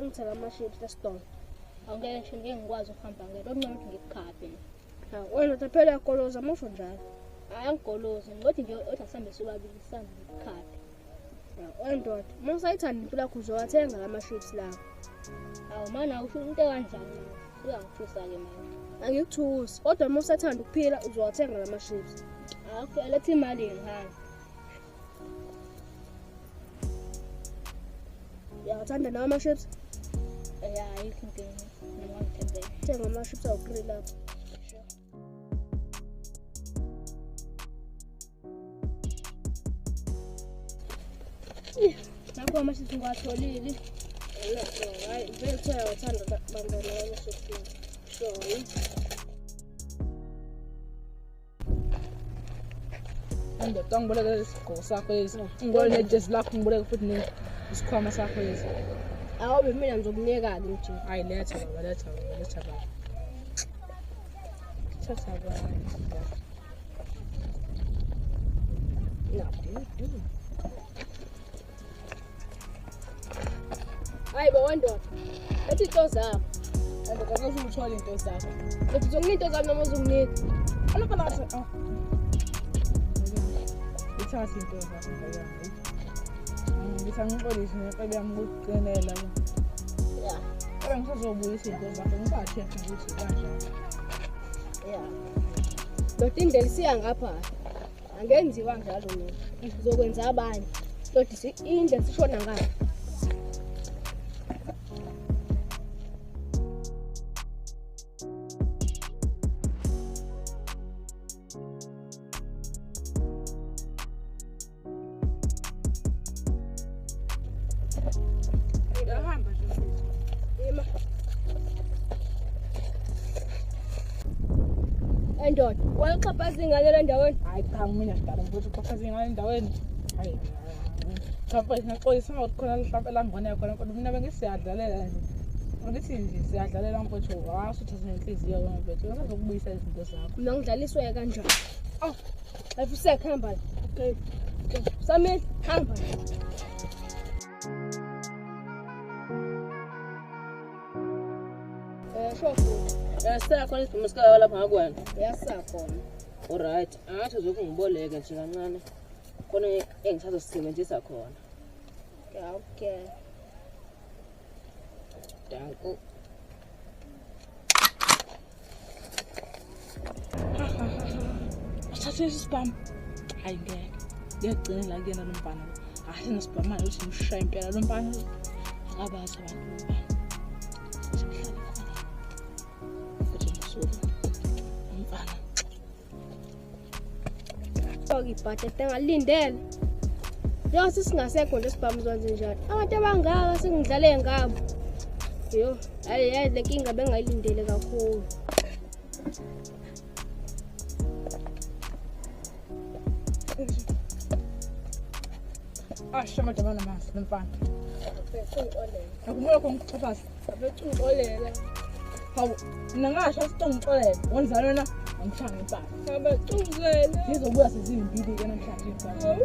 ungithela ama-chips esitolo. Angeke ngisho ngeke ngikwazi ukuhamba ngeke okuncane ukuthi ngikukhaphe. Wena phela uyagoloza musho njalo. Hayi angigolozi ngothi nje othi asihambe sobabili sihambe ngikukhaphe. Wendoda uma usayithanda impilo yakho uzowathenga lama-chips lawo. Awu mana usho into kanjani uyangithusa-ke manje. Angikuthusi kodwa uma usathanda ukuphila uzowathenga lama-chips. Okay, letha imali ngihambe. Uyawathanda nawo ama-chips? Ya ayikho inkinga noma ngithembele. Thenga ama-chips awu-3 lapho. Nakho ama-chips ngiwatholile. Hayi vele kuthiwa uyawathanda bantwana ama-chips. Sorry. Ndoda ngiboleke isigqoko sakho lesi. Ngiboleke nejezi lakho ngiboleke futhi nesikhwama sakho lesi. Awube mina ngizokunika-ke nje. Hayi letha baba, letha baba, letha baba. Thatha baba. Hayi bo wendoda. Ethi into zakho. Ndoda akazungithola into zakho. Uthi uzonginika into zami noma uzonginika? Alapha lapha. Ithatha into zakho ngiyami. Ngithi angixolise ngempela yami ukuqinela. Ya. Kodwa ngisazobuyisa into zakho ngisathemba ukuthi kanjani. Ya. Doti indlela isiya ngapha. Angenziwa njalo mina. Ngizokwenza abanye. Doti indlela sishona ngapha. Ngiyahamba nje. Ima. Endoda, wayeqhaphaza ingane le ndaweni. Hayi cha mina sidala ukuthi uqhafaza ingane endaweni. Hayi. Cha ngixolisa ukuthi khona mhlawumbe la ngone yakho kodwa mina bengisiyadlalela nje. Ngithi nje siyadlalela mfowethu awasutha zenhliziyo wena mfowethu. Ngizokubuyisa izinto zakho. Mina ngidlaliswe kanjani? Aw, ayifuseka hamba. Okay. Samile, hamba. Shofu. Yasakhona isivumo sikayo lapha ngakwena. Yasakhona. Alright. Angathi uzoke ngiboleke nje kancane. Khona engisazosebenzisa khona. Okay. Danko. Thatha isibhamu. Hayi ngeke. Ngiyagcina la kuyena lo mfana. Hayi nesibhamu manje uthi ngishaya impela lo mfana. Akabazi abantu. Ibhate engalindele. Njengoba singasekho nje sibhamu zonke njalo. Abantu abangaka sengidlale ngabo. Yo, hayi le nkinga bengayilindele kakhulu. Shama jamana masi lo mfana. Akumele ngikuxhaphaze. Abethungolela. Hawu, mina ngasho sitongixolela. Wenzani wena? Angishanga impala. Abethungele. Ngizobuya sezimbili ke namhlanje impala.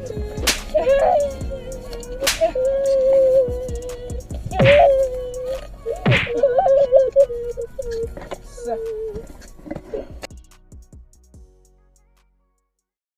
Sa